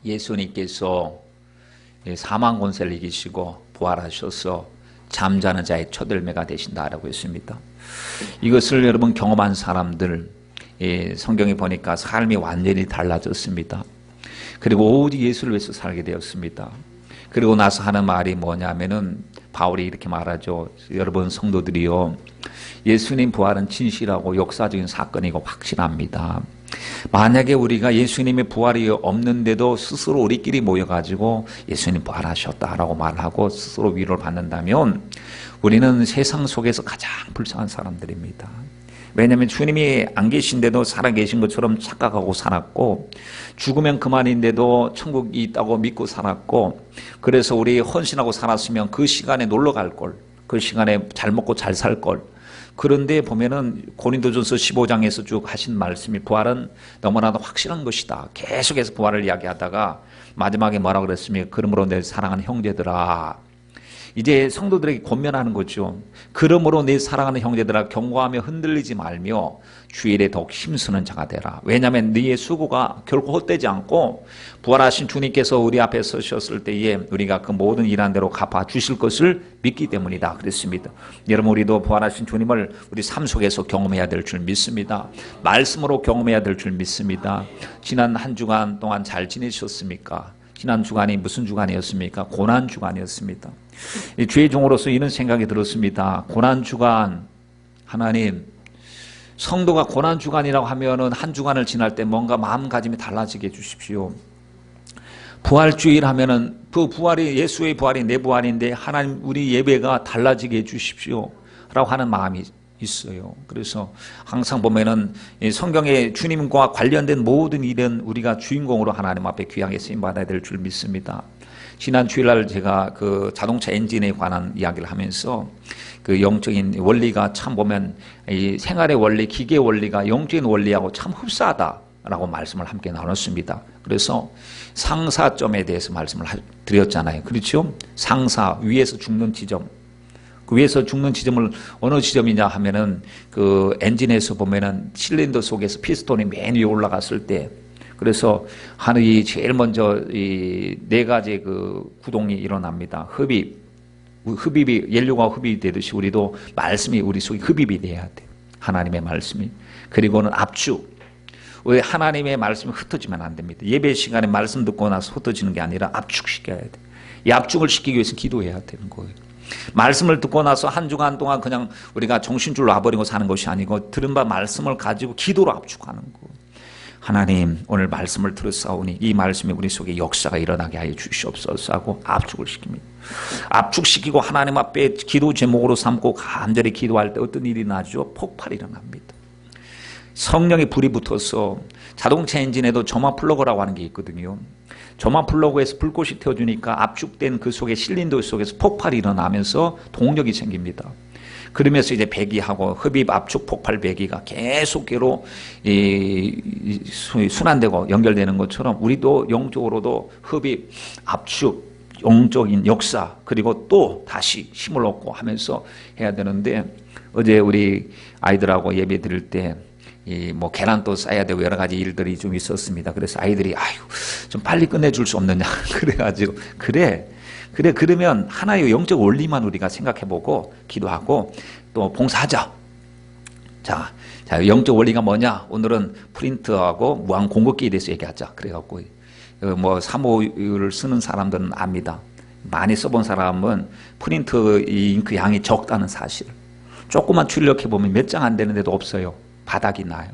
예수님께서 사망 권세를 이기시고 부활하셔서 잠자는 자의 첫 열매가 되신다라고 했습니다. 이것을 여러분 경험한 사람들, 성경에 보니까 삶이 완전히 달라졌습니다. 그리고 오직 예수를 위해서 살게 되었습니다. 그리고 나서 하는 말이 뭐냐면은 바울이 이렇게 말하죠. 여러분 성도들이요, 예수님 부활은 진실하고 역사적인 사건이고 확실합니다. 만약에 우리가 예수님의 부활이 없는데도 스스로 우리끼리 모여가지고 예수님 부활하셨다라고 말하고 스스로 위로를 받는다면 우리는 세상 속에서 가장 불쌍한 사람들입니다. 왜냐하면 주님이 안 계신데도 살아계신 것처럼 착각하고 살았고, 죽으면 그만인데도 천국이 있다고 믿고 살았고, 그래서 우리 헌신하고 살았으면 그 시간에 놀러 갈 걸, 그 시간에 잘 먹고 잘 살 걸. 그런데 보면은 고린도전서 15장에서 쭉 하신 말씀이 부활은 너무나도 확실한 것이다. 계속해서 부활을 이야기하다가 마지막에 뭐라고 그랬습니까? 그러므로 내 사랑하는 형제들아, 이제 성도들에게 권면하는 거죠. 그러므로 내 사랑하는 형제들아, 경고하며 흔들리지 말며 주일에 더욱 힘쓰는 자가 되라. 왜냐하면 너의 수고가 결코 헛되지 않고 부활하신 주님께서 우리 앞에 서셨을 때에 우리가 그 모든 일한 대로 갚아 주실 것을 믿기 때문이다 그랬습니다. 여러분, 우리도 부활하신 주님을 우리 삶 속에서 경험해야 될 줄 믿습니다. 말씀으로 경험해야 될 줄 믿습니다. 지난 한 주간 동안 잘 지내셨습니까? 지난 주간이 무슨 주간이었습니까? 고난 주간이었습니다. 주의 종으로서 이런 생각이 들었습니다. 고난 주간, 하나님, 성도가 고난 주간이라고 하면은 한 주간을 지날 때 뭔가 마음가짐이 달라지게 해주십시오. 부활주일 하면은 그 부활이 예수의 부활이 내 부활인데 하나님 우리 예배가 달라지게 해주십시오 라고 하는 마음이 있어요. 그래서 항상 보면은 성경에 주님과 관련된 모든 일은 우리가 주인공으로 하나님 앞에 귀하게 쓰임 받아야 될 줄 믿습니다. 지난 주일날 제가 그 자동차 엔진에 관한 이야기를 하면서 그 영적인 원리가 참 보면 이 생활의 원리, 기계 원리가 영적인 원리하고 참 흡사하다라고 말씀을 함께 나눴습니다. 그래서 상사점에 대해서 말씀을 드렸잖아요. 그렇죠? 상사, 위에서 죽는 지점. 그 위에서 죽는 지점을 어느 지점이냐 하면은 그 엔진에서 보면은 실린더 속에서 피스톤이 맨 위에 올라갔을 때, 그래서 하늘이 제일 먼저 이 네 가지 그 구동이 일어납니다. 흡입이 연료가 흡입이 되듯이 우리도 말씀이 우리 속에 흡입이 돼야 돼. 하나님의 말씀이. 그리고는 압축. 왜 하나님의 말씀이 흩어지면 안 됩니다. 예배 시간에 말씀 듣고 나서 흩어지는 게 아니라 압축시켜야 돼. 이 압축을 시키기 위해서 기도해야 되는 거예요. 말씀을 듣고 나서 한 주간 동안 그냥 우리가 정신줄 놔버리고 사는 것이 아니고 들은 바 말씀을 가지고 기도로 압축하는 거예요. 하나님, 오늘 말씀을 들었사오니 이 말씀이 우리 속에 역사가 일어나게 하여 주시옵소서 하고 압축을 시킵니다. 압축시키고 하나님 앞에 기도 제목으로 삼고 간절히 기도할 때 어떤 일이 나죠? 폭발이 일어납니다. 성령의 불이 붙어서 자동차 엔진에도 점화 플러그라고 하는 게 있거든요. 점화 플러그에서 불꽃이 태워주니까 압축된 그 속에 실린더 속에서 폭발이 일어나면서 동력이 생깁니다. 그러면서 이제 배기하고 흡입, 압축, 폭발, 배기가 계속으로 순환되고 연결되는 것처럼 우리도 영적으로도 흡입, 압축, 영적인 역사, 그리고 또 다시 힘을 얻고 하면서 해야 되는데, 어제 우리 아이들하고 예배 드릴 때 뭐 계란도 싸야 되고 여러 가지 일들이 좀 있었습니다. 그래서 아이들이 좀 빨리 끝내줄 수 없느냐 그래가지고 그러면 하나의 영적 원리만 우리가 생각해보고 기도하고 또 봉사하자. 자, 영적 원리가 뭐냐? 오늘은 프린트하고 무한 공급기에 대해서 얘기하자. 그래갖고 뭐 사무를 쓰는 사람들은 압니다. 많이 써본 사람은 프린트 이 잉크 양이 적다는 사실. 조금만 출력해보면 몇 장 안 되는데도 없어요. 바닥이 나요.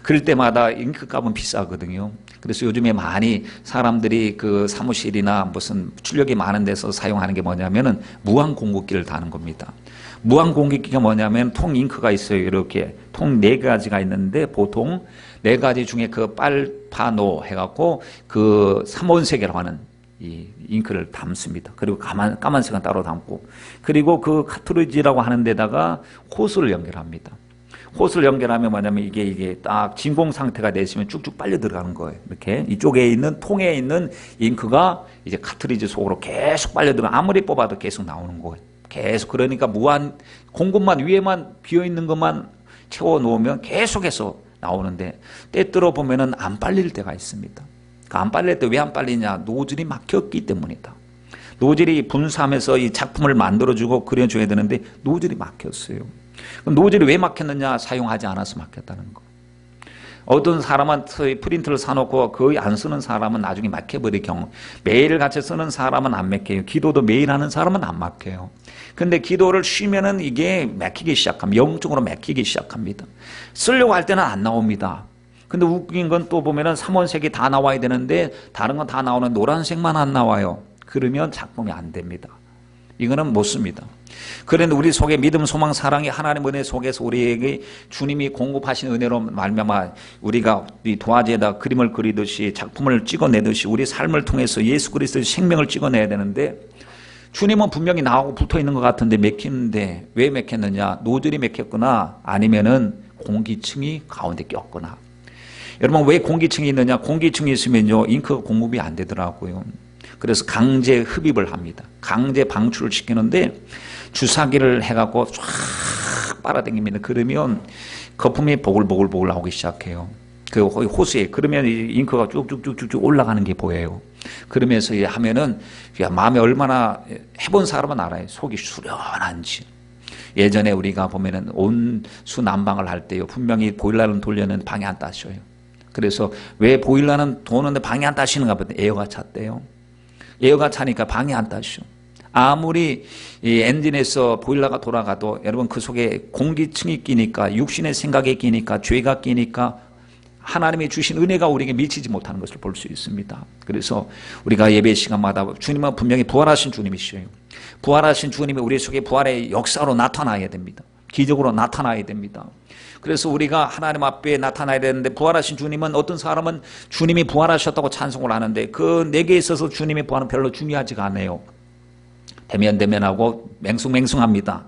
그럴 때마다 잉크 값은 비싸거든요. 그래서 요즘에 많이 사람들이 그 사무실이나 무슨 출력이 많은 데서 사용하는 게 뭐냐면은 무한 공급기를 다는 겁니다. 무한 공급기가 뭐냐면 통 잉크가 있어요. 이렇게 통 4가지가 있는데 보통 4가지 중에 그 빨파노 해갖고 그 삼원색이라고 하는 이 잉크를 담습니다. 그리고 까만색은 따로 담고, 그리고 그 카트리지라고 하는 데다가 호스를 연결합니다. 호스를 연결하면 뭐냐면 이게 딱 진공 상태가 되시면 쭉쭉 빨려 들어가는 거예요. 이렇게 이쪽에 있는 통에 있는 잉크가 이제 카트리지 속으로 계속 빨려 들어가. 아무리 뽑아도 계속 나오는 거예요. 계속. 그러니까 무한 공급만 위에만 비어 있는 것만 채워 놓으면 계속해서 나오는데 때때로 보면은 안 빨릴 때가 있습니다. 안 빨릴 때 왜 안 빨리냐? 노즐이 막혔기 때문이다. 노즐이 분사하면서 이 작품을 만들어주고 그려줘야 되는데 노즐이 막혔어요. 노즐이 왜 막혔느냐? 사용하지 않아서 막혔다는 거. 어떤 사람은 프린트를 사놓고 거의 안 쓰는 사람은 나중에 막혀버릴 경우, 매일 같이 쓰는 사람은 안 막혀요. 기도도 매일 하는 사람은 안 막혀요. 근데 기도를 쉬면은 이게 막히기 시작합니다. 영적으로 막히기 시작합니다. 쓰려고 할 때는 안 나옵니다. 근데 웃긴 건 또 보면은 삼원색이 다 나와야 되는데 다른 건 다 나오는 노란색만 안 나와요. 그러면 작품이 안 됩니다. 이거는 못 씁니다. 그런데 우리 속에 믿음, 소망, 사랑이 하나님 은혜 속에서 우리에게 주님이 공급하신 은혜로 말미암아 우리가 이 도화지에다 그림을 그리듯이 작품을 찍어내듯이 우리 삶을 통해서 예수 그리스도의 생명을 찍어내야 되는데 주님은 분명히 나하고 붙어있는 것 같은데 막히는데 왜 막혔느냐? 노즐이 막혔거나 아니면은 공기층이 가운데 꼈거나. 여러분 왜 공기층이 있느냐? 공기층이 있으면요 잉크가 공급이 안 되더라고요. 그래서 강제 흡입을 합니다. 강제 방출을 시키는데 주사기를 해갖고 쫙 빨아당깁니다. 그러면 거품이 보글보글 나오기 시작해요. 그 호수에. 그러면 잉크가 쭉쭉쭉쭉 올라가는 게 보여요. 그러면서 하면은 마음에 얼마나 해본 사람은 알아요. 속이 수련한지. 예전에 우리가 보면은 온수 난방을 할 때요 분명히 보일러는 돌려는 방에 안 따셔요. 그래서 왜 보일러는 도는데 방에 안 따시는가 보다. 에어가 찼대요. 에어가 차니까 방에 안 따셔. 아무리 이 엔진에서 보일러가 돌아가도 여러분 그 속에 공기층이 끼니까 육신의 생각이 끼니까 죄가 끼니까 하나님이 주신 은혜가 우리에게 미치지 못하는 것을 볼 수 있습니다. 그래서 우리가 예배 시간마다 주님은 분명히 부활하신 주님이시에요. 부활하신 주님이 우리 속에 부활의 역사로 나타나야 됩니다. 기적으로 나타나야 됩니다. 그래서 우리가 하나님 앞에 나타나야 되는데 부활하신 주님은 어떤 사람은 주님이 부활하셨다고 찬송을 하는데 그 내게 있어서 주님의 부활은 별로 중요하지가 않아요. 대면하고 맹숭맹숭합니다.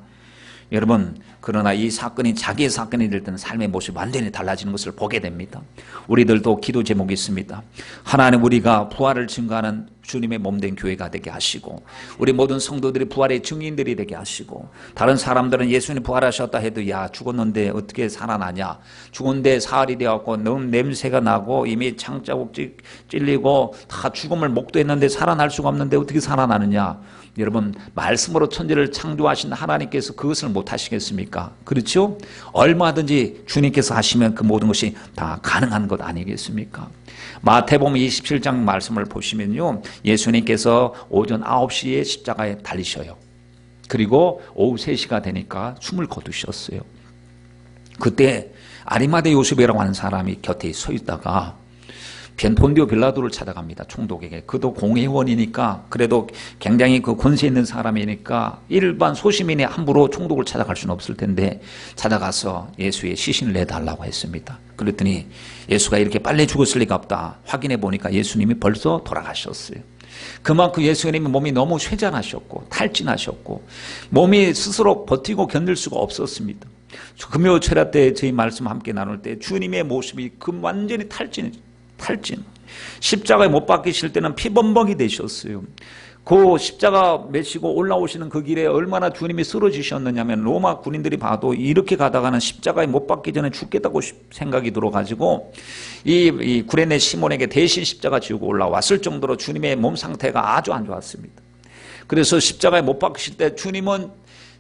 여러분 그러나 이 사건이 자기의 사건이 될 때는 삶의 모습이 완전히 달라지는 것을 보게 됩니다. 우리들도 기도 제목이 있습니다. 하나님 우리가 부활을 증거하는 주님의 몸된 교회가 되게 하시고 우리 모든 성도들이 부활의 증인들이 되게 하시고 다른 사람들은 예수님 부활하셨다 해도 야 죽었는데 어떻게 살아나냐 죽은데 사흘이 되었고 너무 냄새가 나고 이미 창자국 찔리고 다 죽음을 목도했는데 살아날 수가 없는데 어떻게 살아나느냐. 여러분 말씀으로 천지를 창조하신 하나님께서 그것을 못하시겠습니까? 그렇죠? 얼마든지 주님께서 하시면 그 모든 것이 다 가능한 것 아니겠습니까? 마태복음 27장 말씀을 보시면요 예수님께서 오전 9시에 십자가에 달리셔요. 그리고 오후 3시가 되니까 숨을 거두셨어요. 그때 아리마대 요셉이라고 하는 사람이 곁에 서 있다가 본디오 빌라도를 찾아갑니다. 총독에게. 그도 공회원이니까 그래도 굉장히 그 권세 있는 사람이니까 일반 소시민이 함부로 총독을 찾아갈 수는 없을 텐데 찾아가서 예수의 시신을 내달라고 했습니다. 그랬더니 예수가 이렇게 빨리 죽었을 리가 없다. 확인해 보니까 예수님이 벌써 돌아가셨어요. 그만큼 예수님의 몸이 너무 쇠잔하셨고 탈진하셨고 몸이 스스로 버티고 견딜 수가 없었습니다. 금요 철야 때 저희 말씀 함께 나눌 때 주님의 모습이 완전히 탈진 십자가에 못 박히실 때는 피범벅이 되셨어요. 그 십자가 메시고 올라오시는 그 길에 얼마나 주님이 쓰러지셨느냐면 로마 군인들이 봐도 이렇게 가다가는 십자가에 못 박기 전에 죽겠다고 생각이 들어가지고 이 구레네 시몬에게 대신 십자가 지우고 올라왔을 정도로 주님의 몸 상태가 아주 안 좋았습니다. 그래서 십자가에 못 박히실 때 주님은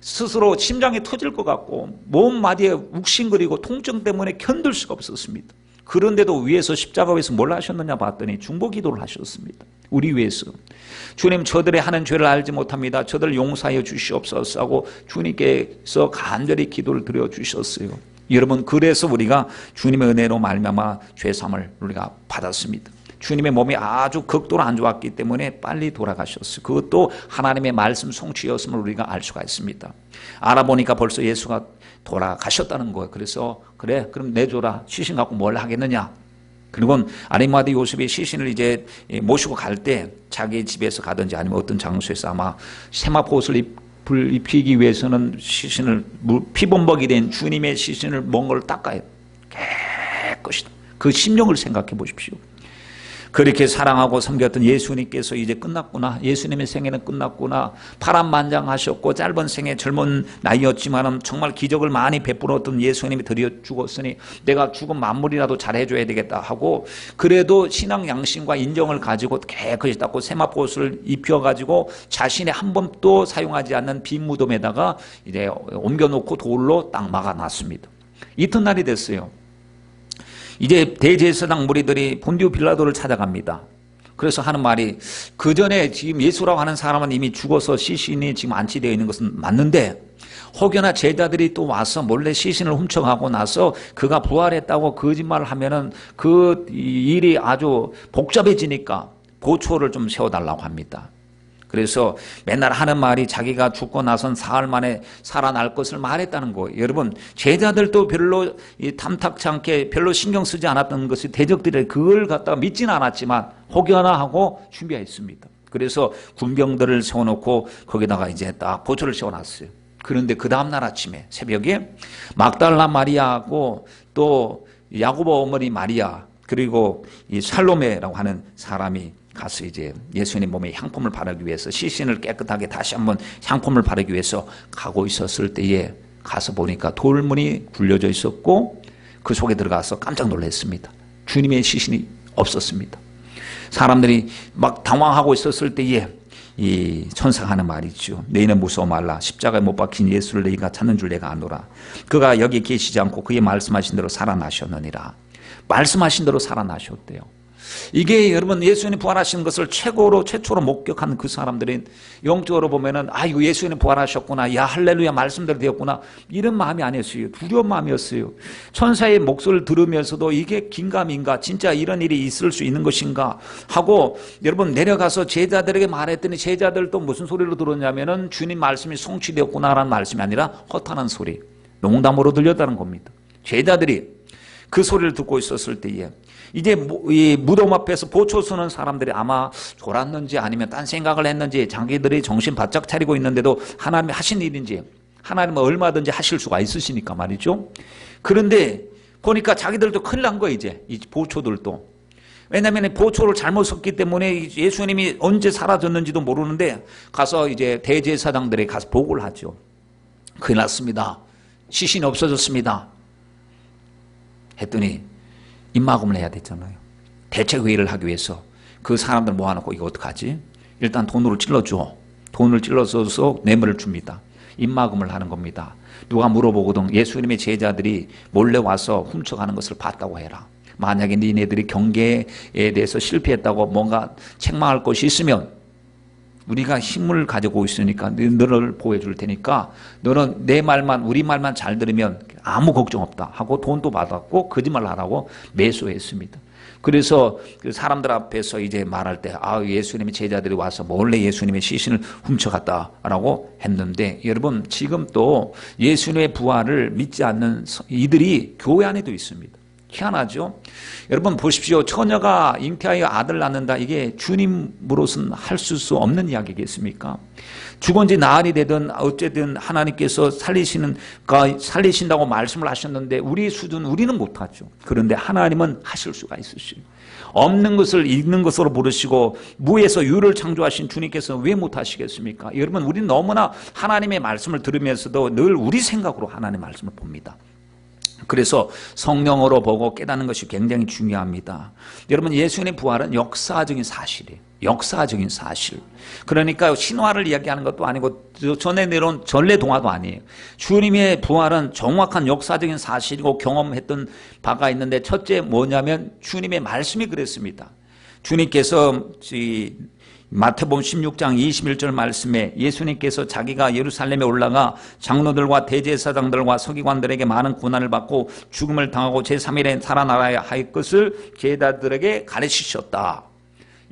스스로 심장이 터질 것 같고 몸마디에 욱신거리고 통증 때문에 견딜 수가 없었습니다. 그런데도 위에서 십자가 위에서 뭘 하셨느냐 봤더니 중보기도를 하셨습니다. 우리 위해서. 주님 저들의 하는 죄를 알지 못합니다. 저들 용서하여 주시옵소서 하고 주님께서 간절히 기도를 드려 주셨어요. 여러분 그래서 우리가 주님의 은혜로 말미암아 죄사함을 우리가 받았습니다. 주님의 몸이 아주 극도로 안 좋았기 때문에 빨리 돌아가셨어요. 그것도 하나님의 말씀 성취였음을 우리가 알 수가 있습니다. 알아보니까 벌써 예수가 돌아가셨다는 거예요. 그래서 그래 그럼 내줘라. 시신 갖고 뭘 하겠느냐. 그리고 아리마대 요셉이 시신을 이제 모시고 갈 때 자기 집에서 가든지 아니면 어떤 장소에서 아마 세마포옷을 입히기 위해서는 시신을 피범벅이 된 주님의 시신을 몽골 닦아야 깨끗이 그 심령을 생각해 보십시오. 그렇게 사랑하고 섬겼던 예수님께서 이제 끝났구나. 예수님의 생애는 끝났구나. 파란만장하셨고 짧은 생애 젊은 나이였지만 정말 기적을 많이 베풀었던 예수님이 드디어 죽었으니 내가 죽은 만물이라도 잘해줘야 되겠다 하고, 그래도 신앙 양심과 인정을 가지고 깨끗이 닦고 세마포옷을 입혀가지고 자신의 한 번도 사용하지 않는 빈 무덤에다가 이제 옮겨놓고 돌로 딱 막아놨습니다. 이튿날이 됐어요. 이제 대제사장 무리들이 본디오 빌라도를 찾아갑니다. 그래서 하는 말이, 그 전에 지금 예수라고 하는 사람은 이미 죽어서 시신이 지금 안치되어 있는 것은 맞는데 혹여나 제자들이 또 와서 몰래 시신을 훔쳐가고 나서 그가 부활했다고 거짓말을 하면은 그 일이 아주 복잡해지니까 보초를 좀 세워달라고 합니다. 그래서 맨날 하는 말이 자기가 죽고 나선 사흘 만에 살아날 것을 말했다는 거예요. 여러분, 제자들도 별로 탐탁치 않게 별로 신경 쓰지 않았던 것이 대적들이 그걸 갖다가 믿지는 않았지만 혹여나 하고 준비했습니다. 그래서 군병들을 세워놓고 거기다가 이제 딱 보초를 세워놨어요. 그런데 그 다음날 아침에 새벽에 막달라 마리아하고 또 야고보 어머니 마리아 그리고 이 살로메라고 하는 사람이 가서 이제 예수님 몸에 향품을 바르기 위해서 시신을 깨끗하게 다시 한번 향품을 바르기 위해서 가고 있었을 때에 가서 보니까 돌문이 굴려져 있었고 그 속에 들어가서 깜짝 놀랐습니다. 주님의 시신이 없었습니다. 사람들이 막 당황하고 있었을 때에 이 천사가 하는 말이죠. 너희는 무서워 말라. 십자가에 못 박힌 예수를 너희가 찾는 줄 내가 아노라. 그가 여기 계시지 않고 그의 말씀하신 대로 살아나셨느니라. 말씀하신 대로 살아나셨대요. 이게 여러분 예수님이 부활하신 것을 최초로 목격한 그 사람들은 영적으로 보면은 이거 예수님이 부활하셨구나, 야 할렐루야 말씀대로 되었구나, 이런 마음이 아니었어요. 두려운 마음이었어요. 천사의 목소리를 들으면서도 이게 긴가민가, 진짜 이런 일이 있을 수 있는 것인가 하고 여러분 내려가서 제자들에게 말했더니 제자들도 무슨 소리로 들었냐면은 주님 말씀이 성취되었구나라는 말씀이 아니라 허탄한 소리, 농담으로 들렸다는 겁니다. 제자들이 그 소리를 듣고 있었을 때에 이제 이 무덤 앞에서 보초 서는 사람들이 아마 졸았는지 아니면 딴 생각을 했는지 자기들이 정신 바짝 차리고 있는데도 하나님이 하신 일인지, 하나님은 얼마든지 하실 수가 있으시니까 말이죠. 그런데 보니까 자기들도 큰일 난 거예요. 이제 이 보초들도. 왜냐하면 보초를 잘못 썼기 때문에 예수님이 언제 사라졌는지도 모르는데 가서 이제 대제사장들에게 가서 보고를 하죠. 큰일 났습니다. 시신이 없어졌습니다. 했더니 입막음을 해야 됐잖아요. 대책회의를 하기 위해서 그 사람들 모아놓고 이거 어떡하지? 일단 돈으로 찔러줘. 돈을 찔러서 뇌물을 줍니다. 입막음을 하는 겁니다. 누가 물어보거든 예수님의 제자들이 몰래 와서 훔쳐가는 것을 봤다고 해라. 만약에 니네들이 경계에 대해서 실패했다고 뭔가 책망할 것이 있으면 우리가 힘을 가지고 있으니까 너를 보호해 줄 테니까 너는 내 말만 우리 말만 잘 들으면 아무 걱정 없다 하고 돈도 받았고 거짓말 하라고 매수했습니다. 그래서 그 사람들 앞에서 이제 말할 때 예수님의 제자들이 와서 몰래 예수님의 시신을 훔쳐갔다라고 했는데 여러분 지금 또 예수님의 부활을 믿지 않는 이들이 교회 안에도 있습니다. 희한하죠? 여러분 보십시오. 처녀가 잉태하여 아들 낳는다. 이게 주님으로서는 할 수 없는 이야기겠습니까? 죽은 지 나흘이 되든 어쨌든 하나님께서 살리신다고 말씀을 하셨는데 우리 수준 우리는 못하죠. 그런데 하나님은 하실 수가 있으시죠. 없는 것을 있는 것으로 부르시고 무에서 유를 창조하신 주님께서 왜 못하시겠습니까? 여러분 우리는 너무나 하나님의 말씀을 들으면서도 늘 우리 생각으로 하나님의 말씀을 봅니다. 그래서 성령으로 보고 깨닫는 것이 굉장히 중요합니다. 여러분 예수님의 부활은 역사적인 사실이에요. 역사적인 사실. 그러니까 신화를 이야기하는 것도 아니고 전에 내려온 전래 동화도 아니에요. 주님의 부활은 정확한 역사적인 사실이고 경험했던 바가 있는데 첫째 뭐냐면 주님의 말씀이 그랬습니다. 주님께서 마태복음 16장 21절 말씀에 예수님께서 자기가 예루살렘에 올라가 장로들과 대제사장들과 서기관들에게 많은 고난을 받고 죽음을 당하고 제3일에 살아나야 할 것을 제자들에게 가르치셨다.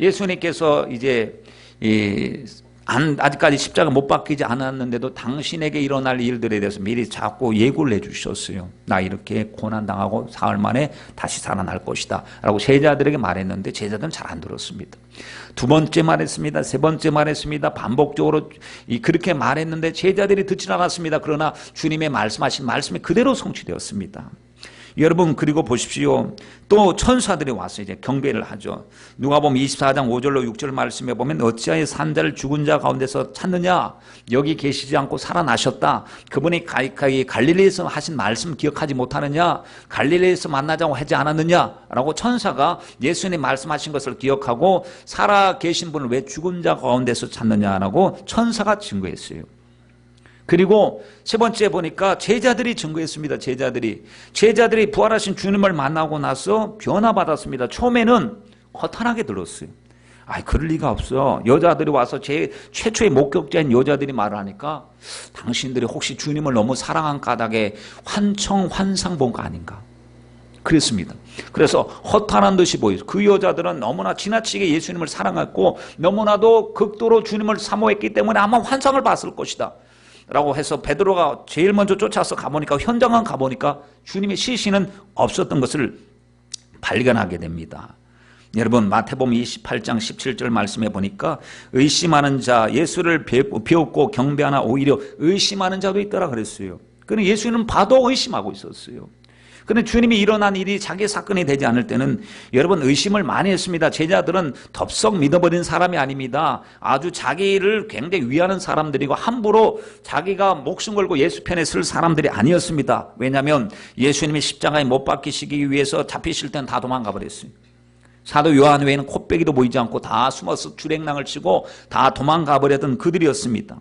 예수님께서 이제 아직까지 십자가 못 박히지 않았는데도 당신에게 일어날 일들에 대해서 미리 자꾸 예고를 해주셨어요. 나 이렇게 고난당하고 사흘 만에 다시 살아날 것이다 라고 제자들에게 말했는데 제자들은 잘 안 들었습니다. 두 번째 말했습니다. 세 번째 말했습니다. 반복적으로 그렇게 말했는데 제자들이 듣지 않았습니다. 그러나 주님의 말씀하신 말씀이 그대로 성취되었습니다. 여러분 그리고 보십시오. 또 천사들이 와서 이제 경배를 하죠. 누가복음 24장 5절로 6절 말씀에 보면 어찌하여 산 자를 죽은 자 가운데서 찾느냐, 여기 계시지 않고 살아나셨다. 그분이 갈릴리에서 하신 말씀 기억하지 못하느냐, 갈릴리에서 만나자고 하지 않았느냐라고 천사가 예수님 말씀하신 것을 기억하고 살아 계신 분을 왜 죽은 자 가운데서 찾느냐라고 천사가 증거했어요. 그리고 세 번째 보니까 제자들이 증거했습니다. 제자들이 부활하신 주님을 만나고 나서 변화받았습니다. 처음에는 허탄하게 들었어요. 그럴 리가 없어. 여자들이 와서 최초의 목격자인 여자들이 말을 하니까 당신들이 혹시 주님을 너무 사랑한 까닭에 환상 본 거 아닌가 그랬습니다. 그래서 허탄한 듯이 보여요. 그 여자들은 너무나 지나치게 예수님을 사랑했고 너무나도 극도로 주님을 사모했기 때문에 아마 환상을 봤을 것이다 라고 해서 베드로가 제일 먼저 쫓아서 가보니까, 현장만 가보니까 주님의 시신은 없었던 것을 발견하게 됩니다. 여러분 마태복음 28장 17절 말씀해 보니까 의심하는 자, 예수를 배웠고 경배하나 오히려 의심하는 자도 있더라 그랬어요. 그런데 예수는 봐도 의심하고 있었어요. 그런데 주님이 일어난 일이 자기 사건이 되지 않을 때는 여러분 의심을 많이 했습니다. 제자들은 덥석 믿어버린 사람이 아닙니다. 아주 자기를 굉장히 위하는 사람들이고 함부로 자기가 목숨 걸고 예수 편에 설 사람들이 아니었습니다. 왜냐하면 예수님이 십자가에 못 박히시기 위해서 잡히실 때는 다 도망가 버렸어요. 사도 요한 외에는 코빼기도 보이지 않고 다 숨어서 주랭랑을 치고 다 도망가 버렸던 그들이었습니다.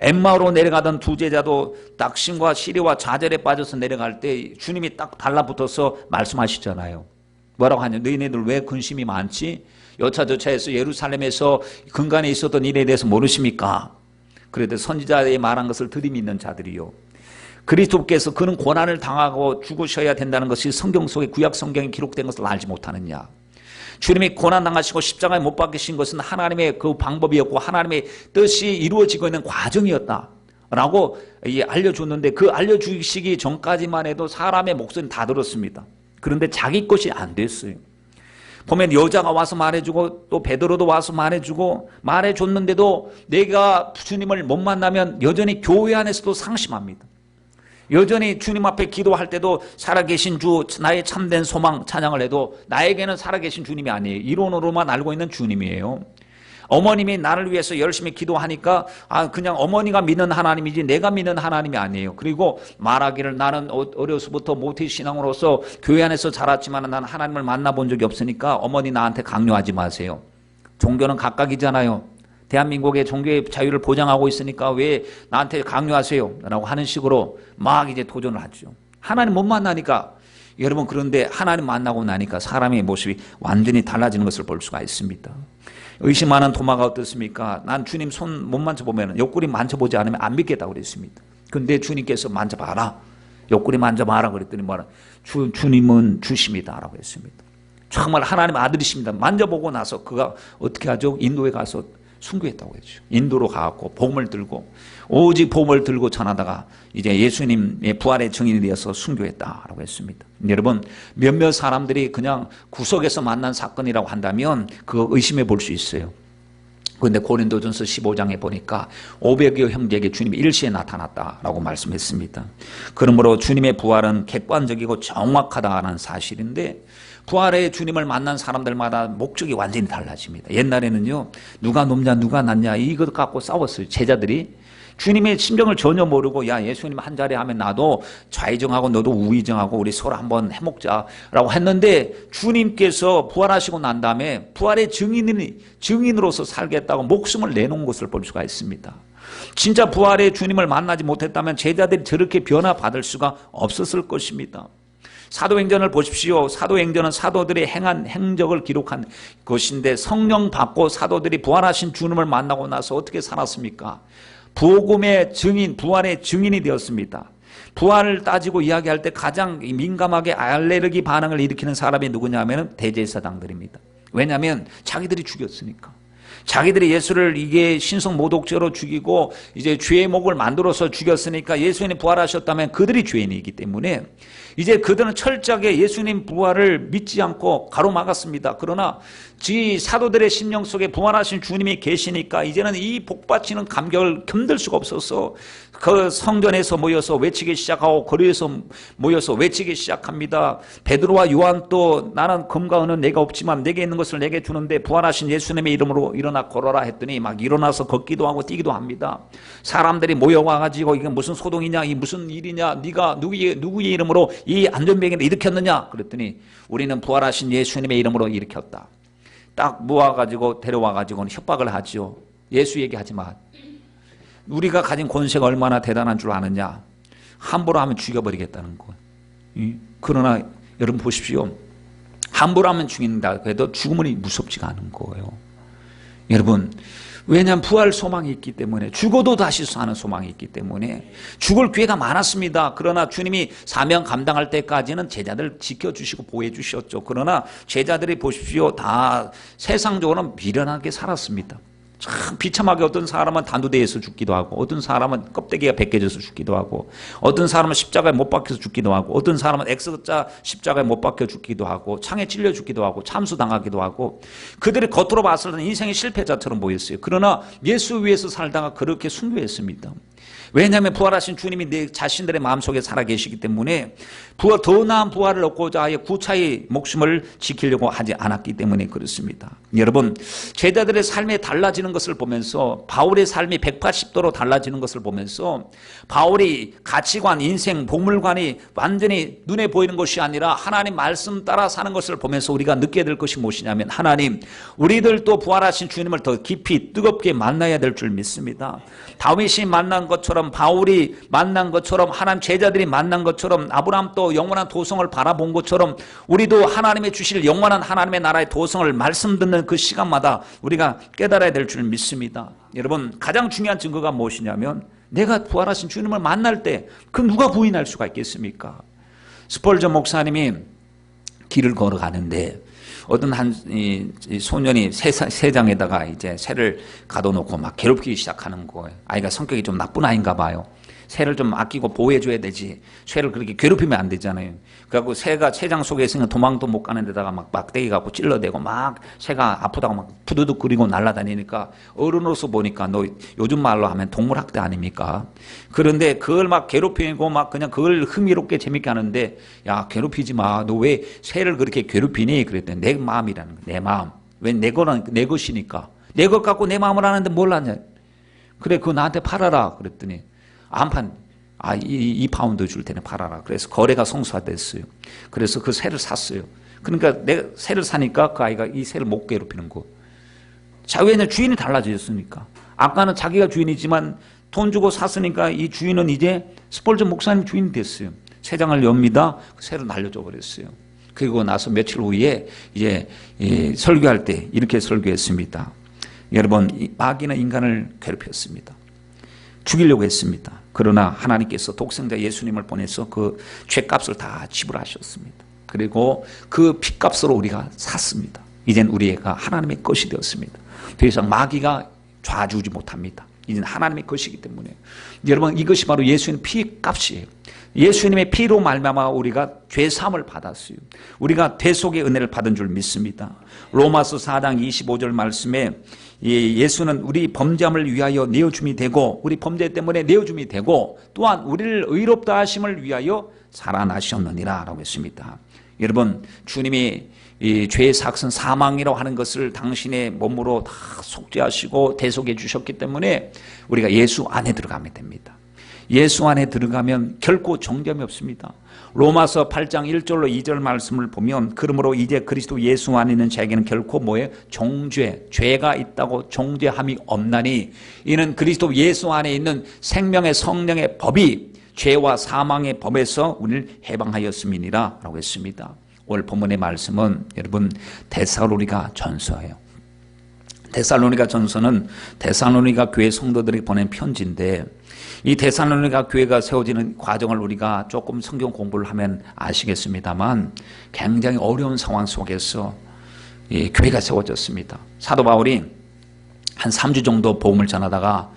엠마오로 내려가던 두 제자도 낙심과 시리와 좌절에 빠져서 내려갈 때 주님이 딱 달라붙어서 말씀하시잖아요. 뭐라고 하냐, 너희네들 왜 근심이 많지? 여차저차해서 예루살렘에서 근간에 있었던 일에 대해서 모르십니까? 그래도 선지자의 말한 것을 들이밀는 자들이요, 그리스도께서 그는 고난을 당하고 죽으셔야 된다는 것이 성경 속에 구약 성경에 기록된 것을 알지 못하느냐? 주님이 고난당하시고 십자가에 못 박히신 것은 하나님의 그 방법이었고 하나님의 뜻이 이루어지고 있는 과정이었다라고 알려줬는데, 그 알려주시기 전까지만 해도 사람의 목소리는 다 들었습니다. 그런데 자기 것이 안 됐어요. 보면 여자가 와서 말해주고 또 베드로도 와서 말해주고 말해줬는데도 내가 주님을 못 만나면 여전히 교회 안에서도 상심합니다. 여전히 주님 앞에 기도할 때도 살아계신 주, 나의 참된 소망 찬양을 해도 나에게는 살아계신 주님이 아니에요. 이론으로만 알고 있는 주님이에요. 어머님이 나를 위해서 열심히 기도하니까 그냥 어머니가 믿는 하나님이지 내가 믿는 하나님이 아니에요. 그리고 말하기를 나는 어려서부터 모태신앙으로서 교회 안에서 자랐지만 나는 하나님을 만나본 적이 없으니까 어머니 나한테 강요하지 마세요. 종교는 각각이잖아요. 대한민국의 종교의 자유를 보장하고 있으니까 왜 나한테 강요하세요? 라고 하는 식으로 막 이제 도전을 하죠. 하나님 못 만나니까. 여러분, 그런데 하나님 만나고 나니까 사람의 모습이 완전히 달라지는 것을 볼 수가 있습니다. 의심하는 도마가 어떻습니까? 난 주님 손 못 만져보면, 옆구리 만져보지 않으면 안 믿겠다고 그랬습니다. 근데 주님께서 만져봐라, 옆구리 만져봐라 그랬더니 뭐라, 주님은 주십니다 라고 했습니다. 정말 하나님 아들이십니다. 만져보고 나서 그가 어떻게 하죠? 인도에 가서 순교했다고 했죠. 인도로 가고 복음을 들고, 오직 복음을 들고 전하다가 이제 예수님의 부활의 증인이 되어서 순교했다라고 했습니다. 여러분, 몇몇 사람들이 그냥 구석에서 만난 사건이라고 한다면 그거 의심해 볼 수 있어요. 그런데 고린도전서 15장에 보니까 500여 형제에게 주님이 일시에 나타났다라고 말씀했습니다. 그러므로 주님의 부활은 객관적이고 정확하다는 사실인데, 부활의 주님을 만난 사람들마다 목적이 완전히 달라집니다. 옛날에는요, 누가 높냐 누가 낮냐 이것 갖고 싸웠어요. 제자들이 주님의 심정을 전혀 모르고, 야, 예수님 한 자리 하면 나도 좌의정하고 너도 우의정하고 우리 서로 한번 해먹자라고 했는데, 주님께서 부활하시고 난 다음에 부활의 증인으로서 살겠다고 목숨을 내놓은 것을 볼 수가 있습니다. 진짜 부활의 주님을 만나지 못했다면 제자들이 저렇게 변화받을 수가 없었을 것입니다. 사도행전을 보십시오. 사도행전은 사도들이 행한 행적을 기록한 것인데, 성령 받고 사도들이 부활하신 주님을 만나고 나서 어떻게 살았습니까? 복음의 증인, 부활의 증인이 되었습니다. 부활을 따지고 이야기할 때 가장 민감하게 알레르기 반응을 일으키는 사람이 누구냐 하면 대제사장들입니다. 왜냐하면 자기들이 죽였으니까. 자기들이 예수를 이게 신성 모독죄로 죽이고 이제 죄의 목을 만들어서 죽였으니까 예수님이 부활하셨다면 그들이 죄인이기 때문에 이제 그들은 철저하게 예수님 부활을 믿지 않고 가로막았습니다. 그러나 지 사도들의 심령 속에 부활하신 주님이 계시니까 이제는 이 복받치는 감격을 견딜 수가 없어서 그 성전에서 모여서 외치기 시작하고 거리에서 모여서 외치기 시작합니다. 베드로와 요한도 나는 금과 은은 내가 없지만 내게 있는 것을 내게 주는데 부활하신 예수님의 이름으로 일어나 걸어라 했더니 막 일어나서 걷기도 하고 뛰기도 합니다. 사람들이 모여와가지고 이게 무슨 소동이냐, 이 무슨 일이냐, 네가 누구의 이름으로 이 안전병기를 일으켰느냐 그랬더니 우리는 부활하신 예수님의 이름으로 일으켰다. 딱 모아가지고 데려와가지고는 협박을 하죠. 예수 얘기하지 마. 우리가 가진 권세가 얼마나 대단한 줄 아느냐. 함부로 하면 죽여버리겠다는 거. 그러나 여러분 보십시오. 함부로 하면 죽인다 해도 죽음은 무섭지가 않은 거예요. 여러분, 왜냐하면 부활 소망이 있기 때문에, 죽어도 다시 사는 소망이 있기 때문에 죽을 기회가 많았습니다. 그러나 주님이 사명 감당할 때까지는 제자들 지켜주시고 보호해 주셨죠. 그러나 제자들이 보십시오, 다 세상적으로는 미련하게 살았습니다. 참 비참하게 어떤 사람은 단두대에서 죽기도 하고, 어떤 사람은 껍데기가 벗겨져서 죽기도 하고, 어떤 사람은 십자가에 못 박혀서 죽기도 하고, 어떤 사람은 X자 십자가에 못 박혀 죽기도 하고, 창에 찔려 죽기도 하고, 참수당하기도 하고, 그들이 겉으로 봤을 때는 인생의 실패자처럼 보였어요. 그러나 예수 위에서 살다가 그렇게 순교했습니다. 왜냐하면 부활하신 주님이 내 자신들의 마음속에 살아계시기 때문에 더 나은 부활을 얻고자 아예 구차히 목숨을 지키려고 하지 않았기 때문에 그렇습니다. 여러분, 제자들의 삶이 달라지는 것을 보면서, 바울의 삶이 180도로 달라지는 것을 보면서 바울이 가치관, 인생, 보물관이 완전히 눈에 보이는 것이 아니라 하나님 말씀 따라 사는 것을 보면서 우리가 느끼게 될 것이 무엇이냐면, 하나님, 우리들도 부활하신 주님을 더 깊이 뜨겁게 만나야 될 줄 믿습니다. 다윗이 만난 것처럼, 바울이 만난 것처럼, 하나님 제자들이 만난 것처럼, 아브라함도 영원한 도성을 바라본 것처럼 우리도 하나님의 주실 영원한 하나님의 나라의 도성을 말씀 듣는 그 시간마다 우리가 깨달아야 될 줄 믿습니다. 여러분, 가장 중요한 증거가 무엇이냐면, 내가 부활하신 주님을 만날 때 그 누가 부인할 수가 있겠습니까? 스펄전 목사님이 길을 걸어가는데 어떤 한 소년이 새장에다가 이제 새를 가둬놓고 막 괴롭히기 시작하는 거예요. 아이가 성격이 좀 나쁜 아이인가 봐요. 새를 좀 아끼고 보호해줘야 되지, 새를 그렇게 괴롭히면 안 되잖아요. 그래갖고 새가 새장 속에 있으니까 도망도 못 가는 데다가 막 막대기 갖고 찔러대고 막 새가 아프다고 막 푸드득 거리고 날아다니니까 어른으로서 보니까, 너 요즘 말로 하면 동물학대 아닙니까? 그런데 그걸 막 괴롭히고 막 그냥 그걸 흥미롭게 재밌게 하는데, 야, 괴롭히지 마. 너 왜 새를 그렇게 괴롭히니? 그랬더니 내 마음이라는 거야. 내 마음. 왜 내 거는 내 것이니까. 내 것 갖고 내 마음을 하는데 뭘 하냐. 그래, 그거 나한테 팔아라. 그랬더니 안판, 2파운드 줄 테니 팔아라. 그래서 거래가 성사됐어요. 그래서 그 새를 샀어요. 그러니까 내가 새를 사니까 그 아이가 이 새를 못 괴롭히는 거. 자, 왜냐면 주인이 달라졌으니까. 아까는 자기가 주인이지만 돈 주고 샀으니까 이 주인은 이제 스펄전 목사님 주인이 됐어요. 새장을 엽니다. 그 새를 날려줘 버렸어요. 그리고 나서 며칠 후에 이제 설교할 때 이렇게 설교했습니다. 여러분, 마귀는 인간을 괴롭혔습니다. 죽이려고 했습니다. 그러나 하나님께서 독생자 예수님을 보내서 그 죄값을 다 지불하셨습니다. 그리고 그 피값으로 우리가 샀습니다. 이젠 우리가 하나님의 것이 되었습니다. 더 이상 마귀가 좌주지 못합니다. 이젠 하나님의 것이기 때문에. 여러분, 이것이 바로 예수님 피값이에요. 예수님의 피로 말미암아 우리가 죄사함을 받았어요. 우리가 대속의 은혜를 받은 줄 믿습니다. 로마서 4장 25절 말씀에 예수는 우리 범죄함을 위하여 내어줌이 되고, 우리 범죄 때문에 내어줌이 되고, 또한 우리를 의롭다 하심을 위하여 살아나셨느니라 라고 했습니다. 여러분, 주님이 이 죄의 삭은 사망이라고 하는 것을 당신의 몸으로 다 속죄하시고 대속해 주셨기 때문에 우리가 예수 안에 들어가면 됩니다. 예수 안에 들어가면 결코 정죄함이 없습니다. 로마서 8장 1절로 2절 말씀을 보면, 그러므로 이제 그리스도 예수 안에 있는 자에게는 결코 뭐예요? 종죄, 죄가 있다고 정죄함이 없나니 이는 그리스도 예수 안에 있는 생명의 성령의 법이 죄와 사망의 법에서 우리를 해방하였음이니라 라고 했습니다. 오늘 본문의 말씀은 여러분 데살로니가 전서예요. 데살로니가 전서는 데살로니가 교회 성도들이 보낸 편지인데, 이 데살로니가 교회가 세워지는 과정을 우리가 조금 성경 공부를 하면 아시겠습니다만 굉장히 어려운 상황 속에서 이 교회가 세워졌습니다. 사도 바울이 한 3주 정도 복음을 전하다가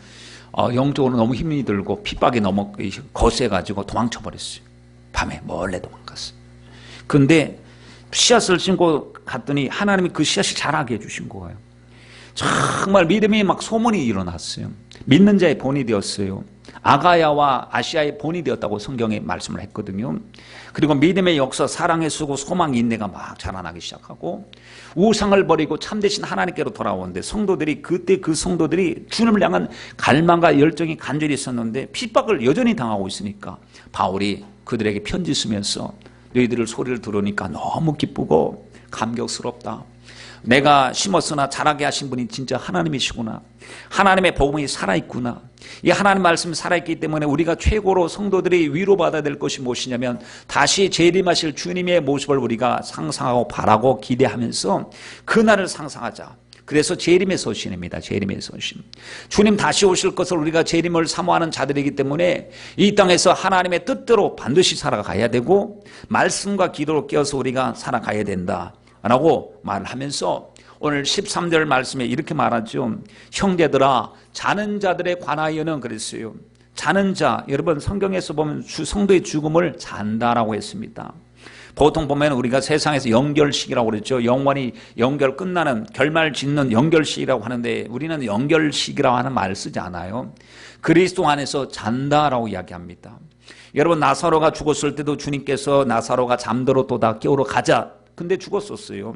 영적으로 너무 힘이 들고 핍박이 너무 거세가지고 도망쳐 버렸어요. 밤에 몰래 도망갔어요. 근데 씨앗을 심고 갔더니 하나님이 그 씨앗이 자라게 해주신 거예요. 정말 믿음이 막 소문이 일어났어요. 믿는 자의 본이 되었어요. 아가야와 아시아의 본이 되었다고 성경에 말씀을 했거든요. 그리고 믿음의 역사, 사랑의 수고, 소망, 인내가 막 자라나기 시작하고 우상을 버리고 참되신 하나님께로 돌아오는데 성도들이 그때 그 성도들이 주님을 향한 갈망과 열정이 간절히 있었는데 핍박을 여전히 당하고 있으니까 바울이 그들에게 편지 쓰면서 너희들 소리를 들으니까 너무 기쁘고 감격스럽다. 내가 심었으나 자라게 하신 분이 진짜 하나님이시구나. 하나님의 복음이 살아있구나. 이 하나님 말씀이 살아있기 때문에 우리가 최고로 성도들이 위로받아야 될 것이 무엇이냐면 다시 재림하실 주님의 모습을 우리가 상상하고 바라고 기대하면서 그날을 상상하자. 그래서 재림의 서신입니다. 재림의 서신. 주님 다시 오실 것을 우리가 재림을 사모하는 자들이기 때문에 이 땅에서 하나님의 뜻대로 반드시 살아가야 되고 말씀과 기도로 깨어서 우리가 살아가야 된다 라고 말을 하면서 오늘 13절 말씀에 이렇게 말하죠. 형제들아 자는 자들에 관하여는 그랬어요. 자는 자, 여러분 성경에서 보면 성도의 죽음을 잔다라고 했습니다. 보통 보면 우리가 세상에서 영결식이라고 그랬죠. 영원히 연결 끝나는 결말 짓는 영결식이라고 하는데 우리는 영결식이라고 하는 말을 쓰지 않아요. 그리스도 안에서 잔다라고 이야기합니다. 여러분 나사로가 죽었을 때도 주님께서 나사로가 잠들었도다 깨우러 가자. 근데 죽었었어요.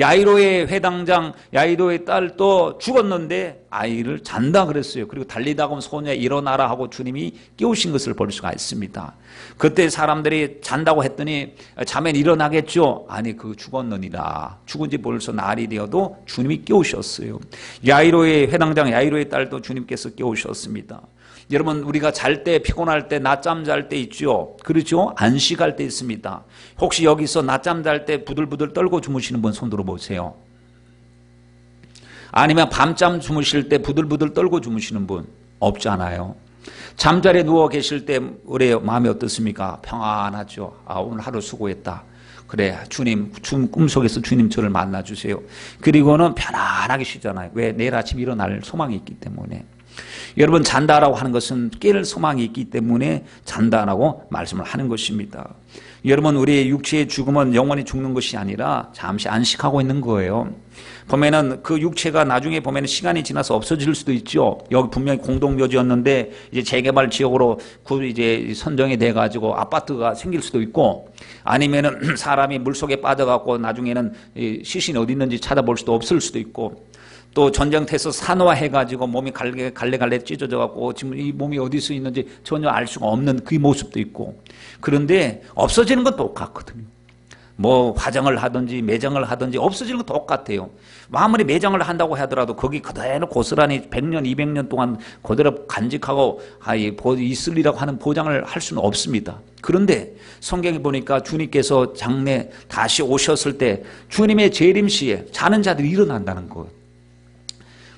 야이로의 회당장 야이로의 딸도 죽었는데 아이를 잔다 그랬어요. 그리고 달리다가 소녀 일어나라 하고 주님이 깨우신 것을 볼 수가 있습니다. 그때 사람들이 잔다고 했더니 자면 일어나겠죠. 아니 그 죽었느니라. 죽은 지 벌써 날이 되어도 주님이 깨우셨어요. 야이로의 회당장 야이로의 딸도 주님께서 깨우셨습니다. 여러분 우리가 잘 때 피곤할 때 낮잠 잘 때 있죠. 그렇죠? 안식할 때 있습니다. 혹시 여기서 낮잠 잘 때 부들부들 떨고 주무시는 분 손 들어보세요. 아니면 밤잠 주무실 때 부들부들 떨고 주무시는 분 없잖아요. 잠자리에 누워 계실 때 우리 마음이 어떻습니까? 평안하죠. 아 오늘 하루 수고했다. 그래 주님 꿈속에서 주님 저를 만나주세요. 그리고는 편안하게 쉬잖아요. 왜? 내일 아침 일어날 소망이 있기 때문에. 여러분 잔다라고 하는 것은 깰 소망이 있기 때문에 잔다라고 말씀을 하는 것입니다. 여러분 우리의 육체의 죽음은 영원히 죽는 것이 아니라 잠시 안식하고 있는 거예요. 보면은 그 육체가 나중에 보면은 시간이 지나서 없어질 수도 있죠. 여기 분명히 공동묘지였는데 이제 재개발 지역으로 이제 선정이 돼 가지고 아파트가 생길 수도 있고 아니면은 사람이 물속에 빠져갖고 나중에는 시신이 어디 있는지 찾아볼 수도 없을 수도 있고 또 전쟁터에서 산화해가지고 몸이 갈래갈래 찢어져갖고 지금 이 몸이 어디서 있는지 전혀 알 수가 없는 그 모습도 있고 그런데 없어지는 건 똑같거든요. 뭐 화장을 하든지 매장을 하든지 없어지는 건 똑같아요. 아무리 매장을 한다고 하더라도 거기 그대로 고스란히 100년 200년 동안 그대로 간직하고 있으리라고 하는 보장을 할 수는 없습니다. 그런데 성경에 보니까 주님께서 장래 다시 오셨을 때 주님의 재림 시에 자는 자들이 일어난다는 거예요.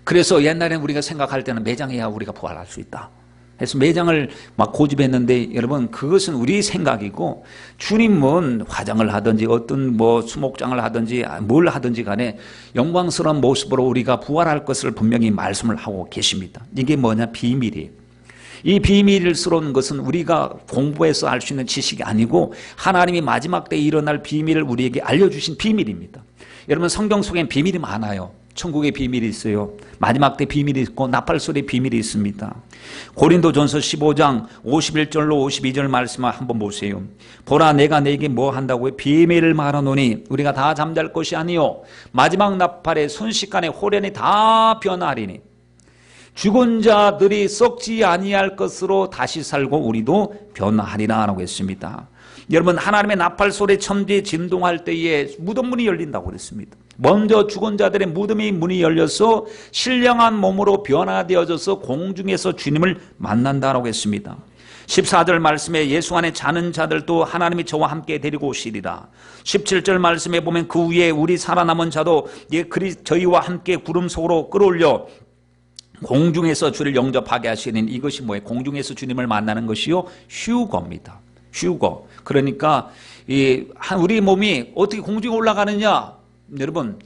그래서 옛날에는 우리가 생각할 때는 매장해야 우리가 부활할 수 있다. 그래서 매장을 막 고집했는데 여러분 그것은 우리 생각이고 주님은 화장을 하든지 어떤 뭐 수목장을 하든지 뭘 하든지 간에 영광스러운 모습으로 우리가 부활할 것을 분명히 말씀을 하고 계십니다. 이게 뭐냐? 비밀이에요. 이 비밀스러운 것은 우리가 공부해서 알 수 있는 지식이 아니고 하나님이 마지막 때에 일어날 비밀을 우리에게 알려주신 비밀입니다. 여러분 성경 속엔 비밀이 많아요. 천국의 비밀이 있어요. 마지막 때 비밀이 있고 나팔소리의 비밀이 있습니다. 고린도전서 15장 51절로 52절 말씀을 한번 보세요. 보라 내가 네게 뭐 한다고요? 비밀을 말하노니 우리가 다 잠잘 것이 아니요 마지막 나팔에 순식간에 호련이 다 변하리니 죽은 자들이 썩지 아니할 것으로 다시 살고 우리도 변하리라 라고 했습니다. 여러분 하나님의 나팔소리 첨지 진동할 때에 무덤 문이 열린다고 그랬습니다. 먼저 죽은 자들의 무덤의 문이 열려서 신령한 몸으로 변화되어져서 공중에서 주님을 만난다라고 했습니다. 14절 말씀에 예수 안에 자는 자들도 하나님이 저와 함께 데리고 오시리라. 17절 말씀에 보면 그 위에 우리 살아남은 자도 저희와 함께 구름 속으로 끌어올려 공중에서 주를 영접하게 하시는 이것이 뭐예요? 공중에서 주님을 만나는 것이요 휴거입니다. 휴거. 그러니까 우리 몸이 어떻게 공중에 올라가느냐? 여러분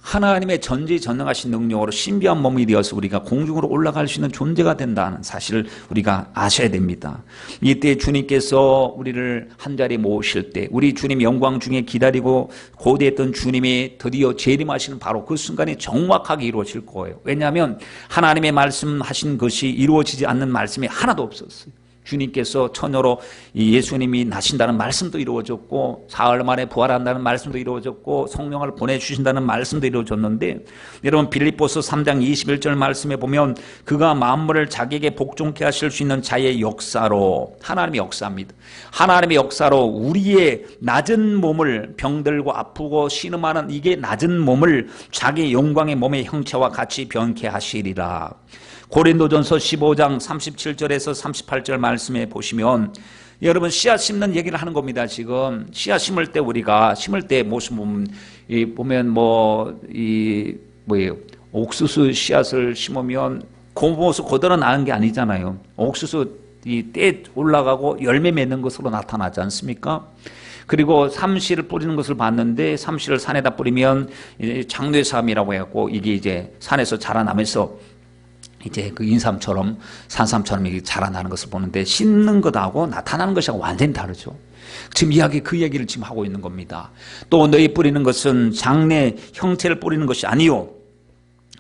하나님의 전지전능하신 능력으로 신비한 몸이 되어서 우리가 공중으로 올라갈 수 있는 존재가 된다는 사실을 우리가 아셔야 됩니다. 이때 주님께서 우리를 한자리에 모으실 때 우리 주님 영광 중에 기다리고 고대했던 주님이 드디어 재림하시는 바로 그 순간이 정확하게 이루어질 거예요. 왜냐하면 하나님의 말씀하신 것이 이루어지지 않는 말씀이 하나도 없었어요. 주님께서 처녀로 예수님이 나신다는 말씀도 이루어졌고 사흘 만에 부활한다는 말씀도 이루어졌고 성령을 보내주신다는 말씀도 이루어졌는데, 여러분 빌립보서 3장 21절 말씀에 보면 그가 만물을 자기에게 복종케 하실 수 있는 자의 역사로, 하나님의 역사입니다. 하나님의 역사로 우리의 낮은 몸을, 병들고 아프고 신음하는 이게 낮은 몸을 자기 영광의 몸의 형체와 같이 변케 하시리라. 고린도전서 15장 37절에서 38절 말씀에 보시면 여러분 씨앗 심는 얘기를 하는 겁니다. 지금 씨앗 심을 때 우리가 심을 때 모습 보면 옥수수 씨앗을 심으면 그 모습 그대로 나는 게 아니잖아요. 옥수수 때 올라가고 열매 맺는 것으로 나타나지 않습니까? 그리고 삼시를 뿌리는 것을 봤는데 삼시를 산에다 뿌리면 장뇌삼이라고 해갖고 이게 이제 산에서 자라나면서 이제 그 인삼처럼 산삼처럼 이게 자라나는 것을 보는데 심는 것하고 나타나는 것하고 완전히 다르죠. 지금 그 얘기를 지금 하고 있는 겁니다. 또 너희 뿌리는 것은 장래 형체를 뿌리는 것이 아니요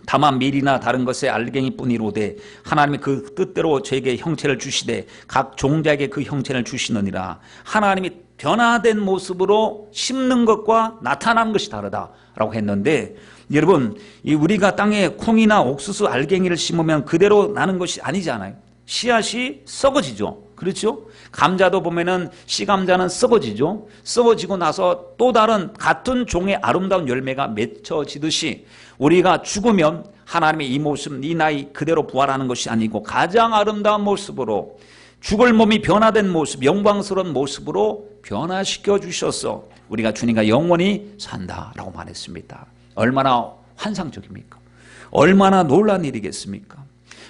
다만 밀이나 다른 것의 알갱이 뿐이로되 하나님이 그 뜻대로 저에게 형체를 주시되 각 종자에게 그 형체를 주시느니라. 하나님이 변화된 모습으로 심는 것과 나타나는 것이 다르다라고 했는데, 여러분 우리가 땅에 콩이나 옥수수 알갱이를 심으면 그대로 나는 것이 아니잖아요. 씨앗이 썩어지죠. 그렇죠? 감자도 보면은 씨감자는 썩어지죠. 썩어지고 나서 또 다른 같은 종의 아름다운 열매가 맺혀지듯이 우리가 죽으면 하나님의 이 모습, 이 나이 그대로 부활하는 것이 아니고 가장 아름다운 모습으로 죽을 몸이 변화된 모습, 영광스러운 모습으로 변화시켜 주셔서 우리가 주님과 영원히 산다라고 말했습니다. 얼마나 환상적입니까? 얼마나 놀라운 일이겠습니까?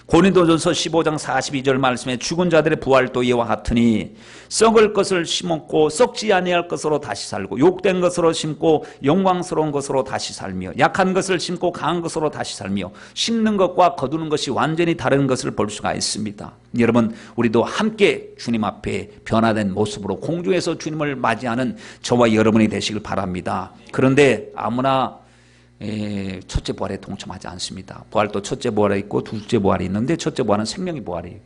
고린도전서 15장 42절 말씀에 죽은 자들의 부활도 이와 같으니 썩을 것을 심었고 썩지 아니할 것으로 다시 살고 욕된 것으로 심고 영광스러운 것으로 다시 살며 약한 것을 심고 강한 것으로 다시 살며 심는 것과 거두는 것이 완전히 다른 것을 볼 수가 있습니다. 여러분 우리도 함께 주님 앞에 변화된 모습으로 공중에서 주님을 맞이하는 저와 여러분이 되시길 바랍니다. 그런데 아무나 첫째 부활에 동참하지 않습니다. 부활도 첫째 부활이 있고 둘째 부활이 있는데 첫째 부활은 생명의 부활이에요.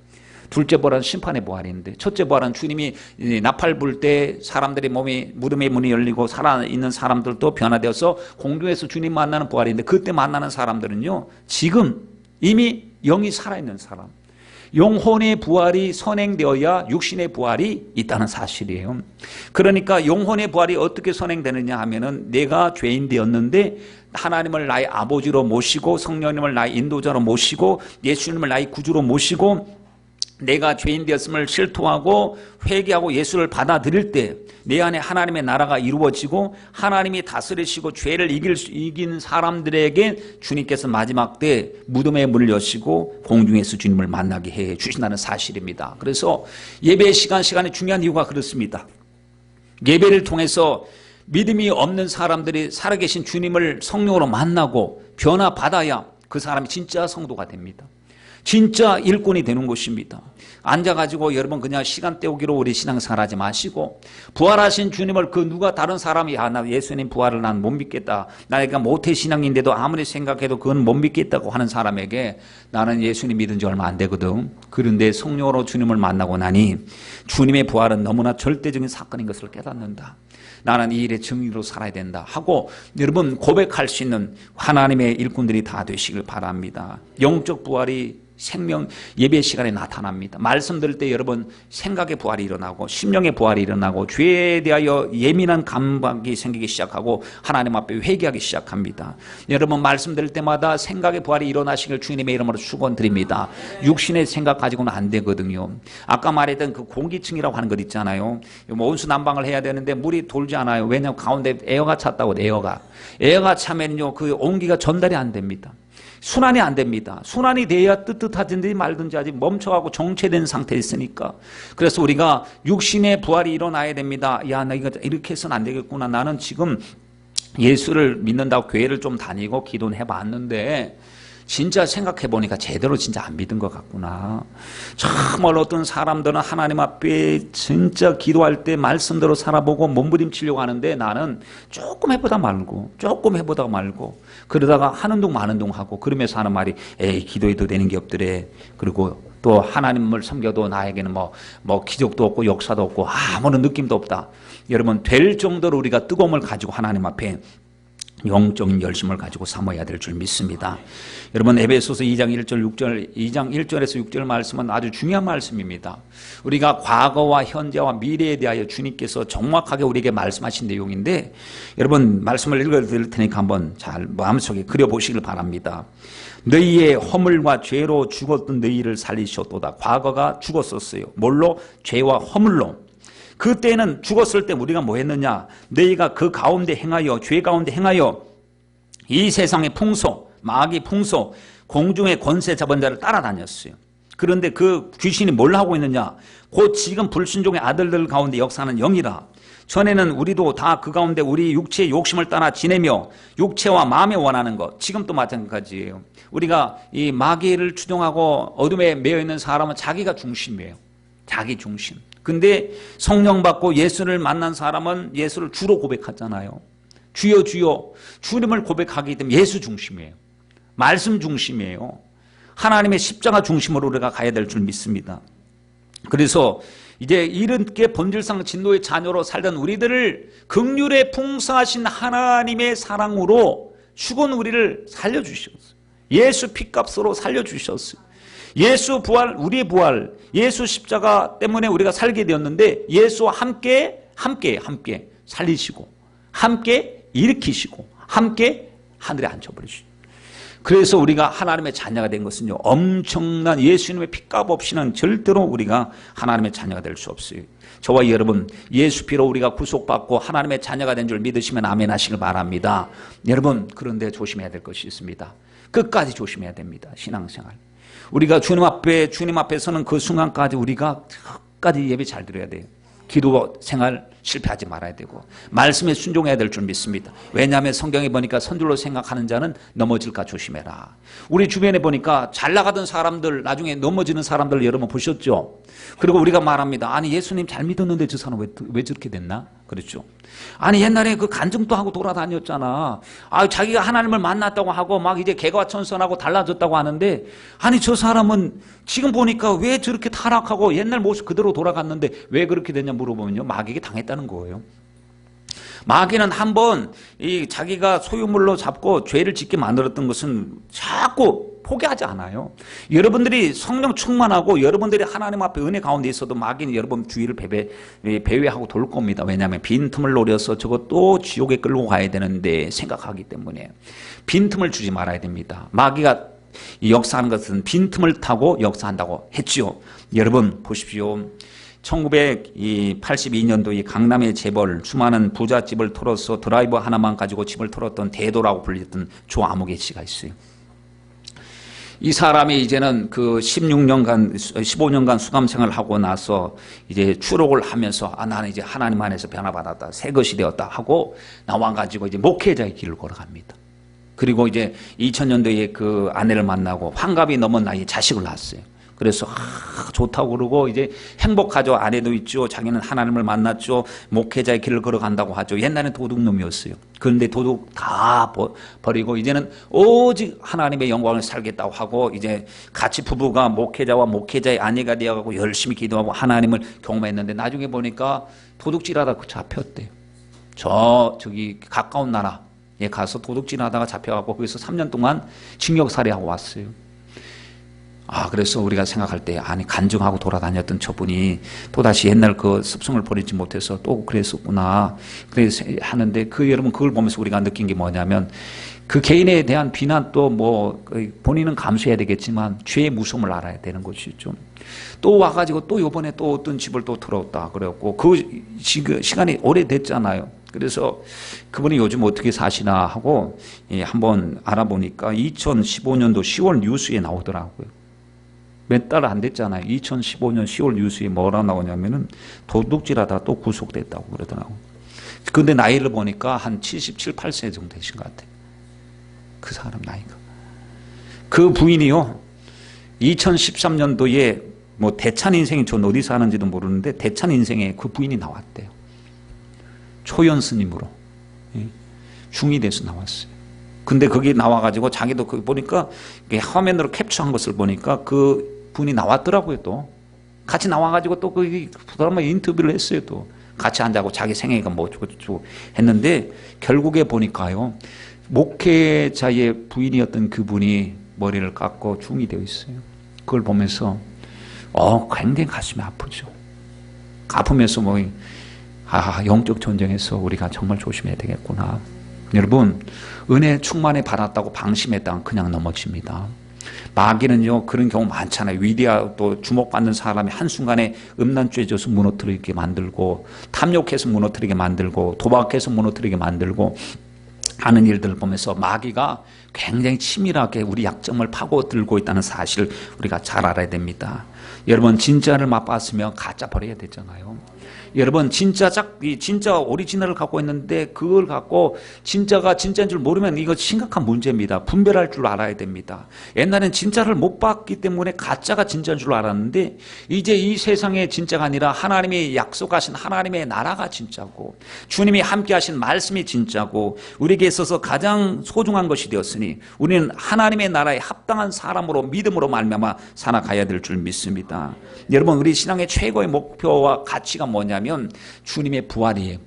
둘째 부활은 심판의 부활이 있는데 첫째 부활은 주님이 나팔 불 때 사람들의 몸이 무덤의 문이 열리고 살아있는 사람들도 변화되어서 공중에서 주님 만나는 부활인데, 그때 만나는 사람들은요 지금 이미 영이 살아있는 사람, 영혼의 부활이 선행되어야 육신의 부활이 있다는 사실이에요. 그러니까 영혼의 부활이 어떻게 선행되느냐 하면은 내가 죄인 되었는데 하나님을 나의 아버지로 모시고 성령님을 나의 인도자로 모시고 예수님을 나의 구주로 모시고 내가 죄인 되었음을 실토하고 회개하고 예수를 받아들일 때 내 안에 하나님의 나라가 이루어지고 하나님이 다스리시고 죄를 이긴 사람들에게 주님께서 마지막 때 무덤의 문을 여시고 공중에서 주님을 만나게 해 주신다는 사실입니다. 그래서 예배 시간이 중요한 이유가 그렇습니다. 예배를 통해서 믿음이 없는 사람들이 살아계신 주님을 성령으로 만나고 변화받아야 그 사람이 진짜 성도가 됩니다. 진짜 일꾼이 되는 것입니다. 앉아가지고 여러분 그냥 시간 때우기로 우리 신앙생활 하지 마시고 부활하신 주님을 그 누가 다른 사람이 나 예수님 부활을 난 못 믿겠다, 나니까 모태신앙인데도 아무리 생각해도 그건 못 믿겠다고 하는 사람에게 나는 예수님 믿은 지 얼마 안 되거든. 그런데 성령으로 주님을 만나고 나니 주님의 부활은 너무나 절대적인 사건인 것을 깨닫는다. 나는 이 일의 증인으로 살아야 된다 하고 여러분 고백할 수 있는 하나님의 일꾼들이 다 되시길 바랍니다. 영적 부활이 생명 예배 시간에 나타납니다. 말씀 들을 때 여러분 생각의 부활이 일어나고 심령의 부활이 일어나고 죄에 대하여 예민한 감각이 생기기 시작하고 하나님 앞에 회개하기 시작합니다. 여러분 말씀 들을 때마다 생각의 부활이 일어나시길 주님의 이름으로 축원드립니다. 육신의 생각 가지고는 안 되거든요. 아까 말했던 그 공기층이라고 하는 것 있잖아요. 온수 난방을 해야 되는데 물이 돌지 않아요. 왜냐하면 가운데 에어가 찼다고. 에어가 차면요 그 온기가 전달이 안 됩니다. 순환이 안 됩니다. 순환이 돼야 뜨뜻하든지 말든지 아직 멈춰가고 정체된 상태에 있으니까. 그래서 우리가 육신의 부활이 일어나야 됩니다. 야, 나 이거 이렇게 해서는 안 되겠구나. 나는 지금 예수를 믿는다고 교회를 좀 다니고 기도는 해봤는데 진짜 생각해보니까 제대로 진짜 안 믿은 것 같구나. 정말 어떤 사람들은 하나님 앞에 진짜 기도할 때 말씀대로 살아보고 몸부림치려고 하는데 나는 조금 해보다 말고 그러다가 하는 둥 마는 둥 하고 그러면서 하는 말이 에이 기도해도 되는 게 없더래. 그리고 또 하나님을 섬겨도 나에게는 뭐 기적도 없고 역사도 없고 아무런 느낌도 없다. 여러분 될 정도로 우리가 뜨거움을 가지고 하나님 앞에 영적인 열심을 가지고 삼아야 될 줄 믿습니다. 여러분 에베소서 2장 1절에서 6절 말씀은 아주 중요한 말씀입니다. 우리가 과거와 현재와 미래에 대하여 주님께서 정확하게 우리에게 말씀하신 내용인데 여러분 말씀을 읽어드릴 테니까 한번 잘 마음속에 그려보시길 바랍니다. 너희의 허물과 죄로 죽었던 너희를 살리셨도다. 과거가 죽었었어요. 뭘로? 죄와 허물로. 그때는 죽었을 때 우리가 뭐 했느냐? 너희가 그 가운데 행하여 죄 가운데 행하여 이 세상의 풍속, 마귀 풍속, 공중의 권세 잡은 자를 따라다녔어요. 그런데 그 귀신이 뭘 하고 있느냐? 곧 지금 불순종의 아들들 가운데 역사하는 영이라. 전에는 우리도 다 그 가운데 우리 육체의 욕심을 따라 지내며 육체와 마음에 원하는 것, 지금도 마찬가지예요. 우리가 이 마귀를 추종하고 어둠에 매여 있는 사람은 자기가 중심이에요. 자기 중심. 근데 성령 받고 예수를 만난 사람은 예수를 주로 고백하잖아요. 주여 주여 주님을 고백하기 때문에 예수 중심이에요. 말씀 중심이에요. 하나님의 십자가 중심으로 우리가 가야 될 줄 믿습니다. 그래서 이제 이렇게 본질상 진노의 자녀로 살던 우리들을 긍휼에 풍성하신 하나님의 사랑으로 죽은 우리를 살려주셨어요. 예수 피값으로 살려주셨어요. 예수 부활, 우리의 부활, 예수 십자가 때문에 우리가 살게 되었는데 예수와 함께 살리시고 함께 일으키시고 함께 하늘에 앉혀버리시고 그래서 우리가 하나님의 자녀가 된 것은요 엄청난 예수님의 피값 없이는 절대로 우리가 하나님의 자녀가 될 수 없어요. 저와 여러분 예수 피로 우리가 구속받고 하나님의 자녀가 된 줄 믿으시면 아멘 하시길 바랍니다. 여러분 그런데 조심해야 될 것이 있습니다. 끝까지 조심해야 됩니다. 신앙생활 우리가 주님 앞에 서는 그 순간까지 우리가 끝까지 예배 잘 드려야 돼요. 기도 생활 실패하지 말아야 되고 말씀에 순종해야 될 줄 믿습니다. 왜냐하면 성경에 보니까 선줄로 생각하는 자는 넘어질까 조심해라. 우리 주변에 보니까 잘 나가던 사람들 나중에 넘어지는 사람들 여러분 보셨죠? 그리고 우리가 말합니다. 아니 예수님 잘 믿었는데 저 사람 왜 저렇게 됐나? 그렇죠. 아니 옛날에 그 간증도 하고 돌아다녔잖아. 자기가 하나님을 만났다고 하고 막 이제 개과천선하고 달라졌다고 하는데 아니 저 사람은 지금 보니까 왜 저렇게 타락하고 옛날 모습 그대로 돌아갔는데 왜 그렇게 됐냐 물어보면요 마귀에게 당했다는 거예요. 마귀는 한번 자기가 소유물로 잡고 죄를 짓게 만들었던 것은 자꾸 포기하지 않아요. 여러분들이 성령 충만하고 여러분들이 하나님 앞에 은혜 가운데 있어도 마귀는 여러분 주위를 배회하고 돌 겁니다. 왜냐하면 빈틈을 노려서 저것도 지옥에 끌고 가야 되는데 생각하기 때문에 빈틈을 주지 말아야 됩니다. 마귀가 역사하는 것은 빈틈을 타고 역사한다고 했지요. 여러분 보십시오. 1982년도에 강남의 재벌 수많은 부잣집을 털어서 드라이브 하나만 가지고 집을 털었던 대도라고 불렸던 조아무개 씨가 있어요. 이 사람이 이제는 그 15년간 수감생활을 하고 나서 이제 추록을 하면서 나는 이제 하나님 안에서 변화받았다. 새 것이 되었다 하고 나와가지고 이제 목회자의 길을 걸어갑니다. 그리고 이제 2000년도에 그 아내를 만나고 환갑이 넘은 나이에 자식을 낳았어요. 그래서 좋다고 그러고 이제 행복하죠. 아내도 있죠. 자기는 하나님을 만났죠. 목회자의 길을 걸어간다고 하죠. 옛날엔 도둑놈이었어요. 그런데 도둑 다 버리고 이제는 오직 하나님의 영광을 살겠다고 하고 이제 같이 부부가 목회자와 목회자의 아내가 되어가고 열심히 기도하고 하나님을 경험했는데 나중에 보니까 도둑질하다 잡혔대요. 저기 가까운 나라에 가서 도둑질하다가 잡혀가고 거기서 3년 동안 징역 살해하고 왔어요. 그래서 우리가 생각할 때 아니 간증하고 돌아다녔던 저분이 또다시 옛날 그 습성을 버리지 못해서 또 그랬었구나. 그래서 하는데 여러분 그걸 보면서 우리가 느낀 게 뭐냐면 그 개인에 대한 비난도 뭐 본인은 감수해야 되겠지만 죄의 무서움을 알아야 되는 것이죠. 또 와가지고 또 요번에 또 어떤 집을 또 들었다 그래갖고 그 시간이 오래됐잖아요. 그래서 그분이 요즘 어떻게 사시나 하고 한번 알아보니까 2015년도 10월 뉴스에 나오더라고요. 몇 달 안 됐잖아요. 2015년 10월 뉴스에 뭐라 나오냐면은 도둑질하다가 또 구속됐다고 그러더라고요. 근데 나이를 보니까 한 77, 8세 정도 되신 것 같아요. 그 사람 나이가. 그 부인이요, 2013년도에 뭐 대찬 인생이, 전 어디 사는지도 모르는데 대찬 인생에 그 부인이 나왔대요. 초연 스님으로. 중이 돼서 나왔어요. 근데 거기 나와가지고 자기도 거기 보니까 화면으로 캡처한 것을 보니까 그 분이 나왔더라고요. 또 같이 나와가지고 또 그 사람과 인터뷰를 했어요. 또 같이 앉아고 자기 생애가 뭐 어쩌고 했는데 결국에 보니까요, 목회자의 부인이었던 그분이 머리를 깎고 중이 되어 있어요. 그걸 보면서 굉장히 가슴이 아프죠. 아프면서 영적 전쟁에서 우리가 정말 조심해야 되겠구나. 여러분, 은혜 충만히 받았다고 방심했다가 그냥 넘어집니다. 마귀는요, 그런 경우 많잖아요. 위대하고 주목받는 사람이 한순간에 음란죄에 져서 무너뜨리게 만들고, 탐욕해서 무너뜨리게 만들고, 도박해서 무너뜨리게 만들고 하는 일들을 보면서 마귀가 굉장히 치밀하게 우리 약점을 파고들고 있다는 사실을 우리가 잘 알아야 됩니다. 여러분, 진짜를 맛봤으면 가짜 버려야 되잖아요. 여러분, 진짜 오리지널을 갖고 있는데 그걸 갖고 진짜가 진짜인 줄 모르면 이거 심각한 문제입니다. 분별할 줄 알아야 됩니다. 옛날엔 진짜를 못 봤기 때문에 가짜가 진짜인 줄 알았는데 이제 이 세상의 진짜가 아니라 하나님이 약속하신 하나님의 나라가 진짜고 주님이 함께 하신 말씀이 진짜고 우리에게 있어서 가장 소중한 것이 되었으니 우리는 하나님의 나라에 합당한 사람으로 믿음으로 말미암아 살아가야 될 줄 믿습니다. 여러분, 우리 신앙의 최고의 목표와 가치가 뭐냐면 주님의 부활이에요.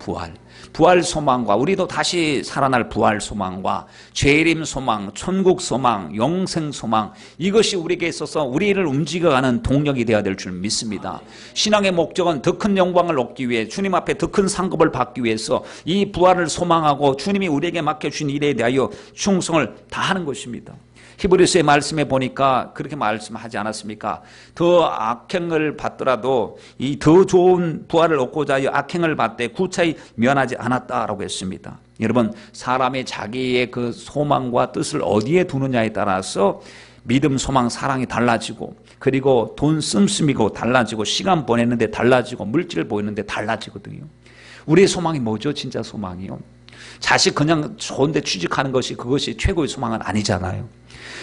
부활 소망과 우리도 다시 살아날 부활 소망과 재림 소망, 천국 소망, 영생 소망, 이것이 우리에게 있어서 우리를 움직여가는 동력이 되어야 될 줄 믿습니다. 신앙의 목적은 더 큰 영광을 얻기 위해 주님 앞에 더 큰 상급을 받기 위해서 이 부활을 소망하고 주님이 우리에게 맡겨주신 일에 대하여 충성을 다하는 것입니다. 히브리서의 말씀에 보니까 그렇게 말씀하지 않았습니까? 더 악행을 받더라도 이 더 좋은 부활을 얻고자 하여 악행을 받되 구차히 면하지 않았다라고 했습니다. 여러분, 사람의 자기의 그 소망과 뜻을 어디에 두느냐에 따라서 믿음, 소망, 사랑이 달라지고, 그리고 돈 씀씀이고 달라지고, 시간 보내는데 달라지고, 물질 보이는데 달라지거든요. 우리의 소망이 뭐죠? 진짜 소망이요. 자식 그냥 좋은데 취직하는 것이 그것이 최고의 소망은 아니잖아요.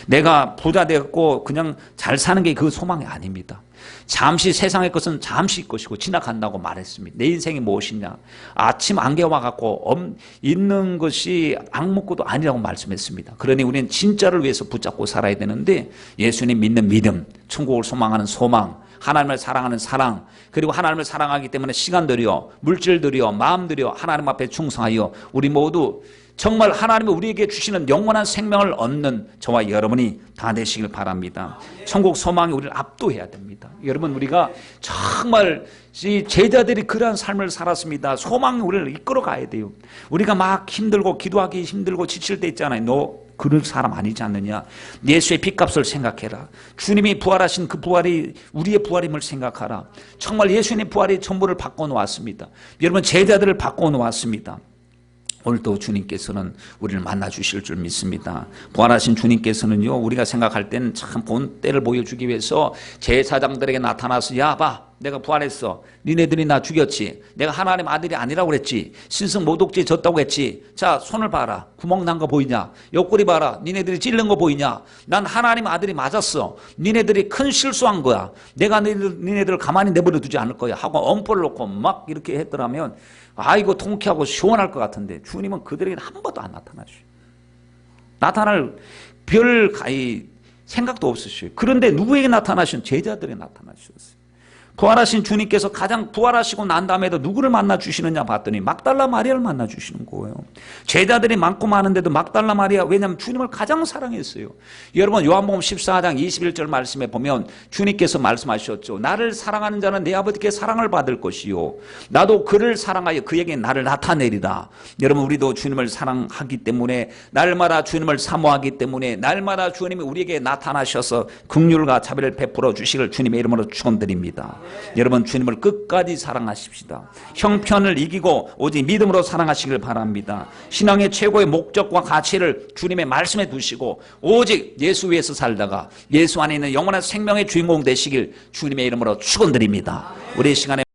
내가 부자 되었고 그냥 잘 사는 게 그 소망이 아닙니다. 잠시 세상의 것은 잠시 것이고 지나간다고 말했습니다. 내 인생이 무엇이냐? 아침 안개 와갖고 있는 것이 악몽꾸도 아니라고 말씀했습니다. 그러니 우리는 진짜를 위해서 붙잡고 살아야 되는데 예수님 믿는 믿음, 천국을 소망하는 소망, 하나님을 사랑하는 사랑, 그리고 하나님을 사랑하기 때문에 시간 들여, 물질 들여, 마음 들여 하나님 앞에 충성하여 우리 모두 정말 하나님이 우리에게 주시는 영원한 생명을 얻는 저와 여러분이 다 되시길 바랍니다. 천국 소망이 우리를 압도해야 됩니다. 여러분, 우리가 정말 제자들이 그러한 삶을 살았습니다. 소망이 우리를 이끌어 가야 돼요. 우리가 막 힘들고 기도하기 힘들고 지칠 때 있잖아요. 너 그럴 사람 아니지 않느냐? 예수의 핏값을 생각해라. 주님이 부활하신 그 부활이 우리의 부활임을 생각하라. 정말 예수님의 부활이 전부를 바꿔놓았습니다. 여러분, 제자들을 바꿔놓았습니다. 오늘도 주님께서는 우리를 만나 주실 줄 믿습니다. 부활하신 주님께서는요, 우리가 생각할 때는 참 본때를 보여주기 위해서 제사장들에게 나타나서, 야 봐, 내가 부활했어. 니네들이 나 죽였지. 내가 하나님 아들이 아니라고 그랬지. 신성 모독죄 졌다고 했지. 자, 손을 봐라. 구멍 난 거 보이냐? 옆구리 봐라. 니네들이 찔른 거 보이냐? 난 하나님 아들이 맞았어. 니네들이 큰 실수한 거야. 내가 니네들을 가만히 내버려 두지 않을 거야 하고 엄포를 놓고 막 이렇게 했더라면 아이고 통쾌하고 시원할 것 같은데 주님은 그들에게 한 번도 안 나타나셔요. 나타날 별 생각도 없으셔요. 그런데 누구에게 나타나신? 제자들에게 나타나셨어요. 부활하신 주님께서 가장 부활하시고 난 다음에도 누구를 만나 주시느냐 봤더니 막달라 마리아를 만나 주시는 거예요. 제자들이 많고 많은데도 막달라 마리아, 왜냐하면 주님을 가장 사랑했어요. 여러분, 요한복음 14장 21절 말씀에 보면 주님께서 말씀하셨죠. 나를 사랑하는 자는 내 아버지께 사랑을 받을 것이요 나도 그를 사랑하여 그에게 나를 나타내리라. 여러분, 우리도 주님을 사랑하기 때문에, 날마다 주님을 사모하기 때문에 날마다 주님이 우리에게 나타나셔서 긍휼과 자비를 베풀어 주시길 주님의 이름으로 축원드립니다. 여러분, 주님을 끝까지 사랑하십시다. 형편을 이기고 오직 믿음으로 사랑하시길 바랍니다. 신앙의 최고의 목적과 가치를 주님의 말씀에 두시고 오직 예수 위에서 살다가 예수 안에 있는 영원한 생명의 주인공 되시길 주님의 이름으로 축원드립니다. 우리 시간에